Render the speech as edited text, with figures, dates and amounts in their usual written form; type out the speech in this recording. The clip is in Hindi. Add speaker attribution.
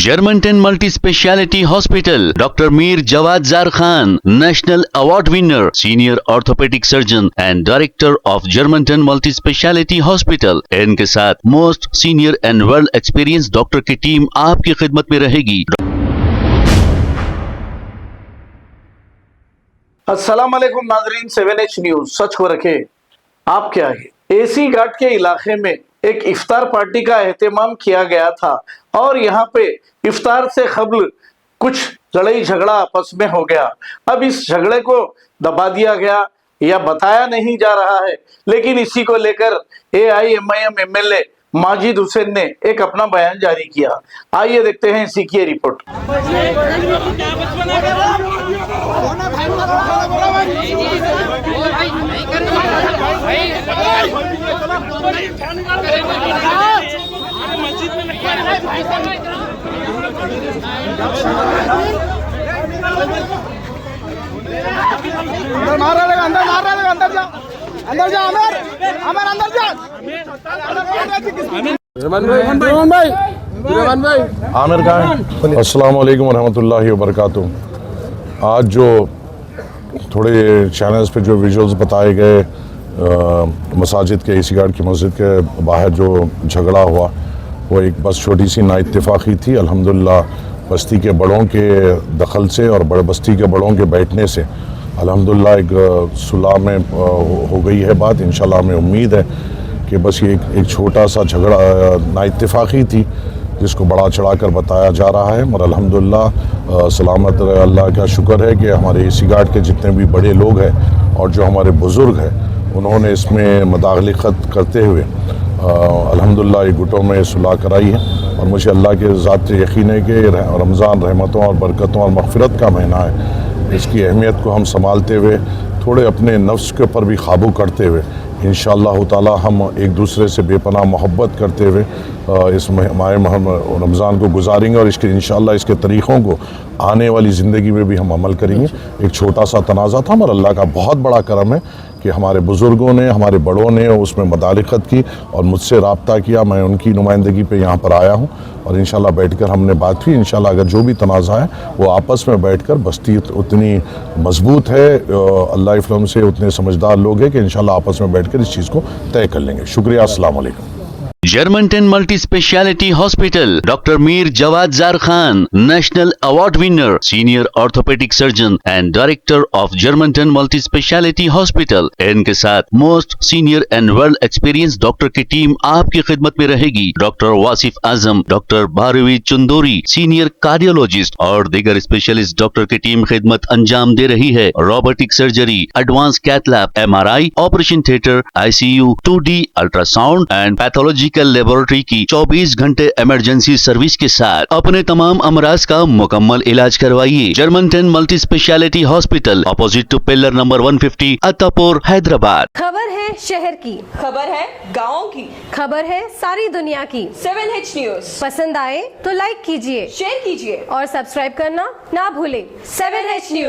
Speaker 1: Germanton multi speciality hospital, doctor Mir Jawad Zar Khan, national award winner, senior orthopaedic surgeon and director of Germanton multi speciality hospital. इनके साथ most senior and well experience doctor की टीम आपकी खिदमत में रहेगी।
Speaker 2: अस्सलाम वालेकुम नाजरीन, 7H न्यूज सच को रखे आपके आगे। एसी घाट के इलाके में एक इफ्तार पार्टी का एहतमाम किया गया था और यहाँ पे इफ्तार से कबल कुछ लड़ाई झगड़ा आपस में हो गया। अब इस झगड़े को दबा दिया गया या बताया नहीं जा रहा है, लेकिन इसी को लेकर AIMIM MLA माजिद हुसैन ने एक अपना बयान जारी किया। आइए देखते हैं इसी की रिपोर्ट।
Speaker 3: अंदर जा अंदर जा
Speaker 4: आमिर खान। अस्सलाम वालेकुम रहमतुल्लाहि व बरकातुहू। आज जो थोड़े चैनल्स पे जो विजुअल्स बताए गए मसाजिद के एसी घाट की मस्जिद के बाहर जो झगड़ा हुआ, वो एक बस छोटी सी नाइत्तेफाकी थी। अल्हम्दुलिल्लाह बस्ती के बड़ों के दखल से और बड़े बस्ती के बड़ों के बैठने से अल्हम्दुलिल्लाह एक सुलह में हो गई है बात। इंशाल्लाह हमें उम्मीद है कि बस ये एक छोटा सा झगड़ा नाइत्तेफाकी थी जिसको बड़ा चढ़ा कर बताया जा रहा है। और अल्हम्दुलिल्लाह सलामत अल्लाह का शुक्र है कि हमारे एसी घाट के जितने भी बड़े लोग हैं और जो हमारे बुज़ुर्ग हैं उन्होंने इसमें मदाखलत करते हुए अल्हम्दुलिल्लाह ये गुटों में सुलह कराई है। और मुझे अल्लाह के ज़ात से यकीन है कि रमज़ान रहमतों और बरकतों और मग़फ़िरत का महीना है। इसकी अहमियत को हम संभालते हुए थोड़े अपने नफ्स के ऊपर भी काबू करते हुए इंशाअल्लाह ताला हम एक दूसरे से बेपनाह मोहब्बत करते हुए इस माह रमज़ान को गुजारेंगे और इसके इंशाअल्लाह इसके तरीक़ों को आने वाली ज़िंदगी में भी हम अमल करेंगे। एक छोटा सा तनाज़ा था और अल्लाह का बहुत बड़ा करम है कि हमारे बुज़ुर्गों ने, हमारे बड़ों ने उसमें मदाखलत की और मुझसे रब्ता किया। मैं उनकी नुमाइंदगी पे यहाँ पर आया हूँ और इंशाल्लाह बैठकर हमने बात की। इंशाल्लाह अगर जो भी तनाज़ा है वो आपस में बैठकर, बस्ती उतनी मजबूत है, अल्लाह फ़ज़ल से उतने समझदार लोग हैं कि इंशाल्लाह आपस में बैठकर इस चीज़ को तय कर लेंगे। शुक्रिया, अस्सलाम वालेकुम।
Speaker 1: Germantown multi speciality hospital, doctor Mir Jawad Zar Khan, national award winner, senior orthopaedic surgeon and director of Germanton multi speciality hospital. इनके साथ most senior and well experience doctor की टीम आपकी खिदमत में रहेगी। Doctor Wasif Azam, doctor Bharvi Chandori, senior cardiologist और दीगर स्पेशलिस्ट डॉक्टर की टीम खिदमत अंजाम दे रही है। Robotic surgery, advance cath lab, MRI, operation theatre, ICU, 2D ultrasound and pathology laboratory की 24 घंटे इमरजेंसी सर्विस के साथ अपने तमाम अमराज का मुकम्मल इलाज करवाइए। Germanten multi speciality hospital, opposite to pillar number 150, Attapur, Hyderabad.
Speaker 5: खबर है शहर की,
Speaker 6: खबर है गाँव की,
Speaker 5: खबर है सारी दुनिया की।
Speaker 6: 7H न्यूज
Speaker 5: पसंद आए तो लाइक कीजिए,
Speaker 6: शेयर कीजिए
Speaker 5: और सब्सक्राइब करना ना भूले।
Speaker 6: 7H news.